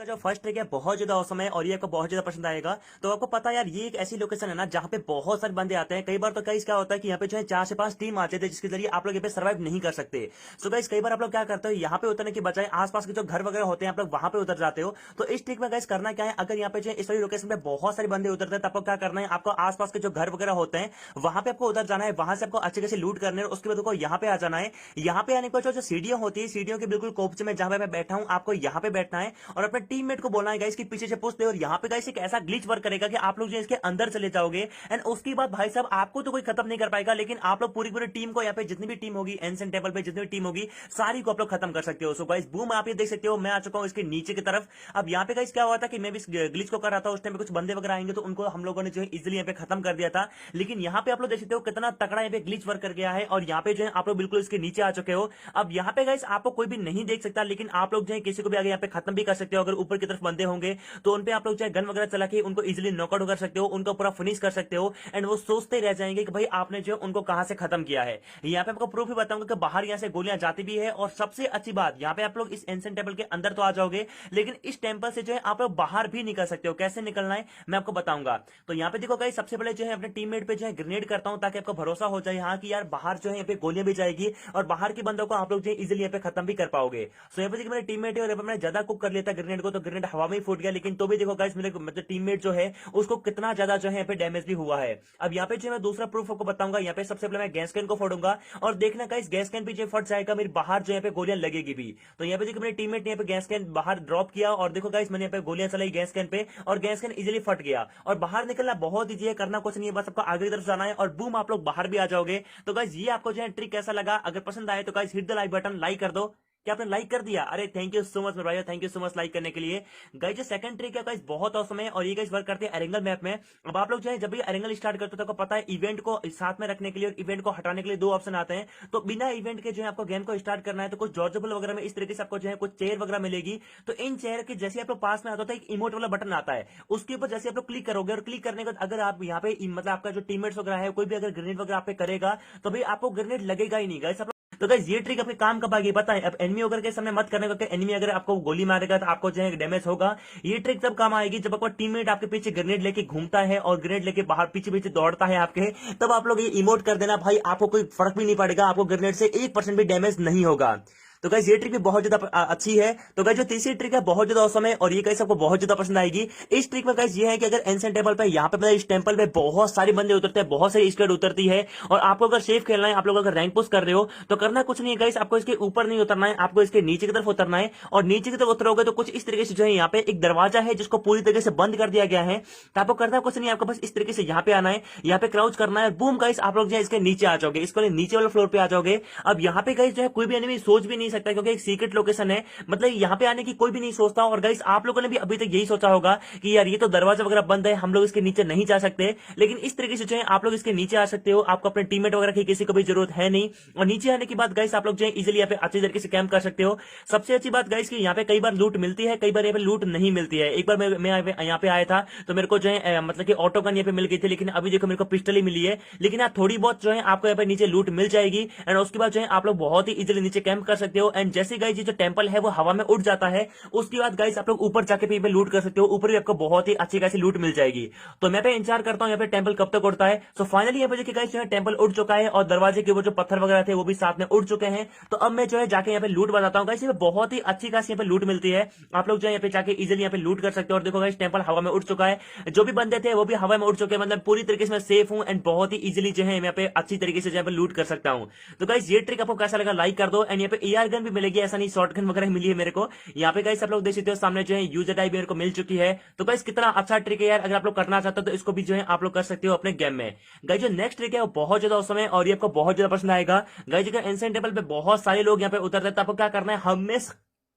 का जो first trick है बहुत ज्यादा औसम है और ये आपको बहुत ज्यादा पसंद आएगा। तो आपको पता है यार, ये एक ऐसी लोकेशन है ना जहाँ पे बहुत सारे बंदे आते हैं। कई बार तो गाइस क्या होता है कि यहाँ पे जो है 4 से 5 टीम आते थे जिसके जरिए आप लोग यहाँ पे सर्वाइव नहीं कर सकते। सो गाइस कई बार आप लोग क्या करते हो, यहाँ पे उतरने की बजाय आसपास के जो घर वगैरह होते हैं आप लोग वहां पे उतर जाते हो। तो इस ट्रिक में गाइस करना क्या है, अगर यहाँ पे जो है इस वाली लोकेशन पे बहुत सारे बंदे उतरते हैं तो आपको क्या करना है, आपको आसपास के जो घर वगैरह होते हैं वहां पे आपको उतर जाना है। वहां से आपको अच्छे खासे लूट करने है। उसके बाद आपको यहाँ पे आ जाना है। यहाँ पे आने के बाद जो सीढ़ियां होती है, सीढ़ियों के बिल्कुल कोपचे में जहां पे मैं बैठा हूं, आपको यहाँ पे बैठना है और अपने टीममेट को बोलना है गाइस कि पीछे से पुश दे। और यहाँ पे गाइस एक ऐसा ग्लिच वर्क करेगा कि आप लोग जो इसके अंदर चले जाओगे एंड उसके बाद भाई साहब आपको तो कोई खत्म नहीं कर पाएगा, लेकिन आप लोग पूरी पूरी टीम को, यहाँ पे जितनी भी टीम होगी एंसेंट टेबल पे जितनी भी टीम होगी सारी को आप लोग खत्म कर सकते हो। सो गाइस बूम, आप ये देख सकते हो मैं आ चुका हूं इसके नीचे की तरफ। अब यहाँ पे गाइस क्या हुआ था कि मैं भी ग्लिच को कर रहा था, उस टाइम पे कुछ बंदे वगैरह आएंगे तो उनको हम लोगों ने जो है इजिली यहाँ पे खत्म कर दिया था। लेकिन यहाँ पे आप लोग देख सकते हो कितना तगड़ा यहाँ पे ग्लिच वर्क कर गया है और यहाँ पे जो है आप लोग बिल्कुल इसके नीचे आ चुके हो। अब यहाँ पे गाइस आपको कोई भी नहीं देख सकता, लेकिन आप लोग जो है किसी को भी आगे यहाँ पे खत्म भी कर सकते हो। अगर ऊपर की तरफ बंदे होंगे तो उन पे आप लोग चाहे गन वगैरह चला के उनको इजीली नॉकआउट कर सकते हो, उनको पूरा फिनिश कर सकते हो एंड वो सोचते रह जाएंगे कि भाई आपने जो उनको कहां से खत्म किया है। यहाँ पे आपको प्रूफ भी बताऊंगा कि बाहर यहाँ से गोलियां जाती भी है। और सबसे अच्छी बात, यहाँ पे आप लोग इस एंसेंट टेम्पल के अंदर तो आ जाओगे, लेकिन इस टेम्पल से जो है आप लोग बाहर भी निकल सकते हो। कैसे निकलना है मैं आपको बताऊंगा। तो यहाँ पे देखो गाइस, सबसे पहले जो है अपने टीममेट पे जो है ग्रेनेड करता हूं ताकि आपको भरोसा हो जाए हाँ कि यार बाहर जो है यहाँ पे गोलियां भी जाएगी और बाहर के बंदों को आप लोग जो है इजिली यहाँ पे खत्म भी कर पाओगे। सो यहाँ पे देखिए मेरे टीममेट है और मैंने ज्यादा कुक कर लिया था ग्रेनेड को, तो ग्रेनेड हवा में ही फूट गया। लेकिन तो भी देखो गाइस मेरे मतलब टीममेट जो है उसको कितना ज्यादा जो है यहाँ पे डैमेज भी हुआ है। अब यहाँ पे जो मैं दूसरा प्रूफ आपको बताऊंगा। यहाँ पे सबसे पहले मैं गैस कैन को फोड़ूंगा और देखना गाइस गैस कैन भी जो फट जाएगा, मेरे बाहर जो यहाँ पे गोलियां लगेगी भी। तो यहाँ पे देखो मेरे टीममेट ने यहाँ पे गैस कैन बाहर ड्रॉप किया और देखो गाइस मैंने यहाँ पे गोलियां चलाई गैस कैन पे और गैस कैन इजिली फट गया। और बाहर निकलना बहुत ईजी है, करना कुछ नहीं है, बस आपको आगे की तरफ जाना है और बूम आप लोग बाहर भी आ जाओगे। तो गाइस ये आपको जो है ट्रिक कैसा लगा, अगर पसंद आए तो guys hit the like button, like कर दो। क्या आपने लाइक कर दिया? अरे थैंक यू सो मच मेरे भाई, thank you so much like करने के लिए। गाइस जो सेकंड ट्रिक है गाइस बहुत औसम है और ये गाइस वर्क करते हैं एरेंगल मैप में। अब आप लोग जो है जब भी एरेंगल स्टार्ट करते हो तो आपको पता है इवेंट को साथ में रखने के लिए और इवेंट को हटाने के लिए दो ऑप्शन आते हैं। तो बिना इवेंट के जो है आपको गेम को स्टार्ट करना है तो कुछ जॉर्जेबल वगैरह में इस तरीके से आपको जो है कुछ चेयर वगैरह मिलेगी। तो इन चेयर के जैसे आप लोग पास में आता है एक इमोट वाला बटन आता है, उसके ऊपर जैसे आप लोग क्लिक करोगे और क्लिक करने के बाद अगर आप यहाँ पे मतलब आपका जो टीममेट्स वगैरह है कोई भी अगर ग्रेनेड वगैरह आप पे करेगा तो भाई आपको ग्रेनेड लगेगा ही नहीं गाइस। तो गाइस ये ट्रिक आपके काम कब आएगी पता है? अब एनिमी वगैरह के सामने मत करने का, एनिमी अगर आपको गोली मारेगा तो आपको जो है डैमेज होगा। ये ट्रिक तब काम आएगी जब आपका टीममेट आपके पीछे ग्रेनेड लेके घूमता है और ग्रेनेड लेके बाहर पीछे पीछे दौड़ता है आपके, तब आप लोग ये इमोट कर देना भाई, आपको कोई फर्क भी नहीं पड़ेगा, आपको ग्रेनेड से 1% भी डैमेज नहीं होगा। तो गाइस ये ट्रिक भी बहुत ज्यादा अच्छी है। तो गाइस जो तीसरी ट्रिक है बहुत ज्यादा औसम है और ये गाइस आपको बहुत ज्यादा पसंद आएगी। इस ट्रिक में गाइस ये है कि अगर एंसेंट टेम्पल पे यहाँ पे मतलब इस टेम्पल पे बहुत सारे बंदे उतरते हैं, बहुत सारी स्क्वाड उतरती है और आपको अगर सेफ खेलना है, आप लोग अगर रैंक पुश कर रहे हो तो करना कुछ नहीं है गाइस, आपको इसके ऊपर नहीं उतरना है, आपको इसके नीचे की तरफ उतरना है। और नीचे की तरफ उतरोगे तो कुछ इस तरीके से जो है यहाँ पे एक दरवाजा है जिसको पूरी तरीके से बंद कर दिया गया है। तो आपको करना कुछ नहीं है, आपको बस इस तरीके से यहाँ पे आना है, यहाँ पे क्राउच करना है, बूम गाइस आप लोग जो है इसके नीचे आ जाओगे, इसको नीचे वाले फ्लोर पे आ जाओगे। अब यहाँ पे गाइस जो है कोई भी एनिमी सोच भी नहीं सकता क्योंकि एक सीक्रेट लोकेशन है, मतलब यहाँ पे आने की कोई भी नहीं सोचता। और गाइस आप लोगों ने भी अभी तक यही सोचा होगा कि यार ये तो दरवाजा वगैरह बंद है, हम लोग इसके नीचे नहीं जा सकते, लेकिन इस तरीके से जो है आप लोग इसके नीचे आ सकते हो। आपको अपने टीममेट वगैरह की किसी को भी जरूरत है नहीं और नीचे आने के बाद गाइस आप लोग जो है इजीली यहाँ पे अच्छी तरीके से कैंप कर सकते हो। सबसे अच्छी बात गाइस कि यहाँ पे कई बार लूट मिलती है, कई बार यहाँ पे लूट नहीं मिलती है। एक बार मैं यहाँ पे आया था तो मेरे को जो है मतलब कि ऑटो गन यहाँ पे मिल गई थी, लेकिन अभी देखो मेरे को पिस्टल ही मिली है। लेकिन यहाँ थोड़ी बहुत जो है आपको यहाँ पे नीचे लूट मिल जाएगी एंड उसके बाद जो है आप लोग बहुत ही इजीली नीचे कैंप कर सकते हो। एंड जैसे गाइस ये जो टेंपल है वो हवा में उड़ जाता है, उसके बाद गाइस आप लोग ऊपर जाके भी लूट कर सकते हो, ऊपर भी आपको बहुत ही अच्छी खासी लूट मिल जाएगी। तो मैं पे इंतजार करता हूं यहाँ पे टेंपल कब तक उड़ता है। सो फाइनली यहाँ पे देखिए गाइस जो है टेंपल उड़ चुका है और दरवाजे के वो जो पत्थर वगैरह थे वो भी साथ में उड़ चुके हैं। तो अब मैं जो है जाके यहाँ पे लूट बताता हूँ गाइस, बहुत ही अच्छी खासी यहाँ पे लूट मिलती है, आप लोग जो है यहाँ पे जाके इजिली यहाँ पे लूट कर सकते हो। और देखो गाइस टेंपल हवा में उड़ चुका है, जो भी बंदे थे वो भी हवा में उड़ चुके हैं, मतलब पूरी तरीके से मैं सेफ हूं एंड बहुत ही इजिली जो है यहाँ पे अच्छी तरीके से यहाँ पे लूट कर सकता हूं। तो गाइस ये ट्रिक आपको कैसा लगा लाइक कर दो। एंड यहाँ पे एआर गन भी मिलेगी, ऐसा नहीं शॉर्ट गन वगैरह मिली है मेरे को। यहाँ पे गाइस आप लोग देख सकते हो सामने जो है यूजर आई मेरे को मिल चुकी है। तो गाइस कितना अच्छा ट्रिक है यार, अगर आप लोग करना चाहते हो तो इसको भी जो है आप लोग कर सकते हो अपने गेम में। गाइस जो नेक्स्ट ट्रिक है वो बहुत ज्यादा औसम है और ये आपको बहुत ज्यादा पसंद आएगा। गाइस अगर एंसेंट टेबल पे बहुत सारे लोग यहाँ पे उतरते हैं तो आपको क्या करना है,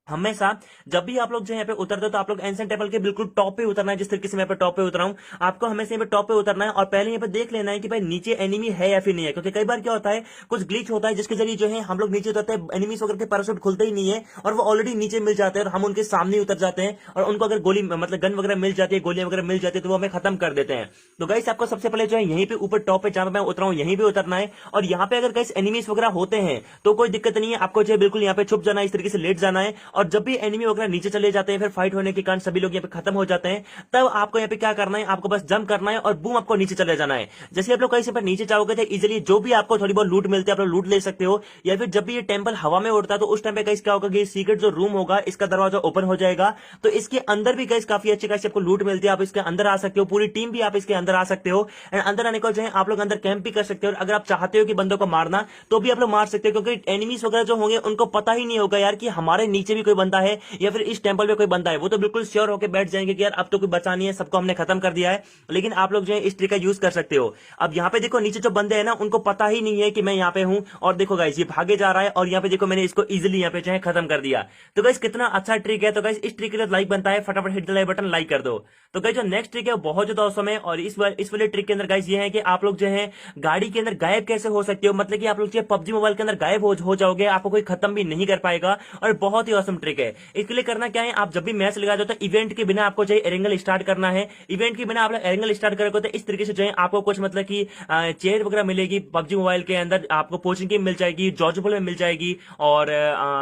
हमेशा जब भी आप लोग जो यहाँ पे उतरते हो तो आप लोग एंसेंट टेबल के बिल्कुल टॉप पे उतरना है। जिस तरीके से मैं पे टॉप पे उतरा हूं, आपको हमेशा यहाँ पे टॉप पे उतरना है और पहले यहाँ पे देख लेना है कि भाई नीचे एनिमी है या फिर नहीं है। क्योंकि कई बार क्या होता है कुछ ग्लिच होता है जिसके जरिए जो है हम लोग नीचे उतरते हैं, एनिमीज वगैरह के पैराशूट खुलते ही नहीं है और वो ऑलरेडी नीचे मिल जाते हैं और हम उनके सामने उतर जाते हैं और उनको अगर गोली मतलब गन वगैरह मिल जाती है, गोलियां वगैरह मिल जाती है तो वो हमें खत्म कर देते हैं। तो गाइस आपको सबसे पहले जो है यहीं पे ऊपर टॉप पे जहां मैं उतरा हूं यहीं पे उतरना है और यहाँ पे अगर गाइस एनिमीज वगैरह होते हैं तो कोई दिक्कत नहीं है, आपको जो है बिल्कुल यहाँ पे छुप जाना है, इस तरीके से लेट जाना है और जब भी एनिमी वगैरह नीचे चले जाते हैं, फिर फाइट होने के कारण सभी लोग यहाँ पे खत्म हो जाते हैं, तब आपको यहाँ पे क्या करना है, आपको बस जंप करना है और बूम आपको नीचे चले जाना है। जैसे आप लोग कहीं से पर नीचे जाओगे तो इजिली जो भी आपको थोड़ी बहुत लूट मिलती है आप लोग लूट ले सकते हो, या फिर जब भी ये टेंपल हवा में उड़ता है तो उस टाइम पे गाइस क्या होगा कि सीक्रेट जो रूम होगा इसका दरवाजा ओपन हो जाएगा, तो इसके अंदर भी गाइस काफी अच्छी खासी आपको लूट मिलती है, आप इसके अंदर आ सकते हो, पूरी टीम भी आप इसके अंदर आ सकते हो। एंड अंदर आने को जो है आप लोग अंदर कैंप भी कर सकते हो, और अगर आप चाहते हो कि बंदों को मारना तो भी आप लोग मार सकते हो, क्योंकि एनिमीज वगैरह जो होंगे उनको पता ही नहीं होगा यार कि हमारे नीचे भी कोई बंदा है या फिर इस टेंपल में कोई बंदा है, वो तो बिल्कुल श्योर होकर बैठ जाएंगे कि यार अब तो कोई बचा नहीं है, सबको हमने खत्म कर दिया है। लेकिन आप लोग जो है इस ट्रिक का यूज कर सकते हो। अब यहाँ पे देखो नीचे जो बंदे हैं ना उनको पता ही नहीं है कि मैं यहाँ पे हूं, और देखो गाइस ये भागे जा रहा है, और यहाँ पे देखो मैंने इसको इजिली यहाँ पे जो है खत्म कर दिया। तो गाइस कितना अच्छा ट्रिक है। तो गाइस इस ट्रिक के लिए लाइक बनता है, फटाफट hit the like button, like कर दो। तो गाइस जो नेक्स्ट ट्रिक है वो बहुत ज्यादा औसम है, और इस वाले ट्रिक के अंदर गाइस ये है कि आप लोग जो है गाड़ी के अंदर गायब कैसे हो सकते हो, मतलब कि आप लोग जो पबजी मोबाइल के अंदर गायब हो जाओगे, आपको कोई खत्म भी नहीं कर पाएगा, और बहुत ही औसम ट्रिक है। इसके लिए करना क्या है, आप जब भी मैच लगा दो तो इवेंट के बिना आपको जो एरेंगल स्टार्ट करना है। इवेंट के बिना आप एरेंगल स्टार्ट करोगे तो इस तरीके से जो है आपको कुछ मतलब कि चेयर वगैरह मिलेगी पबजी मोबाइल के अंदर, आपको पोचिंग की मिल जाएगी, जॉर्जफुल में मिल जाएगी, और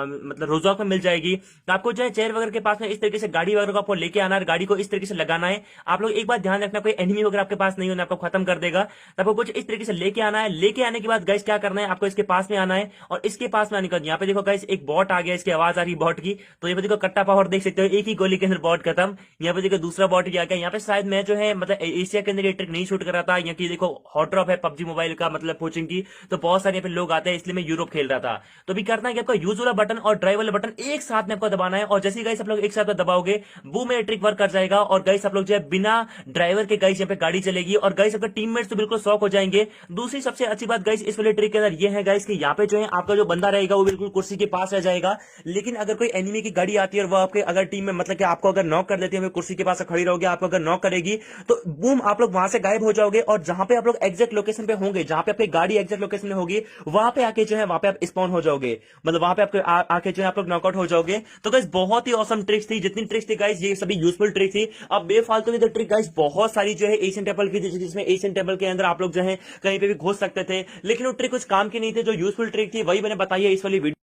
मतलब रोजॉक में मिल जाएगी। तो आपको जो है चेयर वगैरह के पास में इस तरीके से गाड़ी वगैरह को आपको लेके आना है, गाड़ी को इस तरीके से लगाना है। आप लोग एक बात ध्यान रखना, कोई एनिमी वगैरह आपके पास नहीं होना, आपको खत्म कर देगा। तो आपको कुछ इस तरीके से लेके आना है। लेके आने के बाद गाइस क्या करना है, आपको इसके पास में आना है, और इसके पास में आने के बाद यहाँ पे देखो गाइस एक बॉट आ गया, इसकी आवाज आ रही बॉट की। तो ये देखो कट्टा पावर देख सकते हो, एक ही गोली के अंदर बॉट खत्म। यहाँ पे देखो दूसरा बॉट भी आ गया। यहाँ पे शायद मैं जो है मतलब एशिया के अंदर ये ट्रिक नहीं शूट कर रहा था, यहाँ की देखो हॉट ड्रॉप है पबजी मोबाइल का मतलब कोचिंग की, तो बहुत सारे यहाँ पे लोग आते हैं, इसलिए मैं यूरोप खेल रहा था। तो अभी करना है कि आपका यूज वाला बटन और ड्राइव वाला बटन एक साथ में आपको दबाना है, और जैसे ही गाइस आप लोग एक साथ दबाओगे वो मेरा ट्रिक वर्क कर जाएगा, और गाइस आप लोग जो है बिना ड्राइवर के गाइस यहाँ पे गाड़ी चलेगी, और गाइस आपके टीममेट्स तो बिल्कुल शॉक हो जाएंगे। दूसरी सबसे अच्छी बात गाइस इस वाले ट्रिक के अंदर ये है गाइस कि यहाँ पे जो है आपका जो बंदा रहेगा वो बिल्कुल कुर्सी के पास रह जाएगा, लेकिन अगर कोई एनिमी की गाड़ी आती है और वो आपके अगर टीम में मतलब कि आपको अगर नॉक कर देती है, कुर्सी के पास खड़ी रहोगे, आपको अगर नॉक करेगी तो बूम आप लोग वहां से गायब हो जाओगे, और जहां पे आप लोग एग्जैक्ट लोकेशन पे होंगे, जहां पे आपकी गाड़ी एग्जैक्ट लोकेशन में होगी, वहां पे आके जो है वहां पे आप स्पॉन हो जाओगे, मतलब वहां पे आपके आके जो है आप लोग नॉकआउट हो जाओगे। तो गाइस बहुत ही ऑसम ट्रिक्स थी, जितनी ट्रिक्स थी गाइस ये सभी यूजफुल ट्रिक थी। अब बेफालतू की ट्रिक गाइस बहुत सारी जो है एशियन टेंपल की, जिसमें एशियन टेंपल के अंदर आप लोग जो है कहीं पे भी घुस सकते थे, लेकिन वो ट्रिक कुछ काम की नहीं थी। जो यूजफुल ट्रिक थी वही मैंने बताई है इस वाली वीडियो।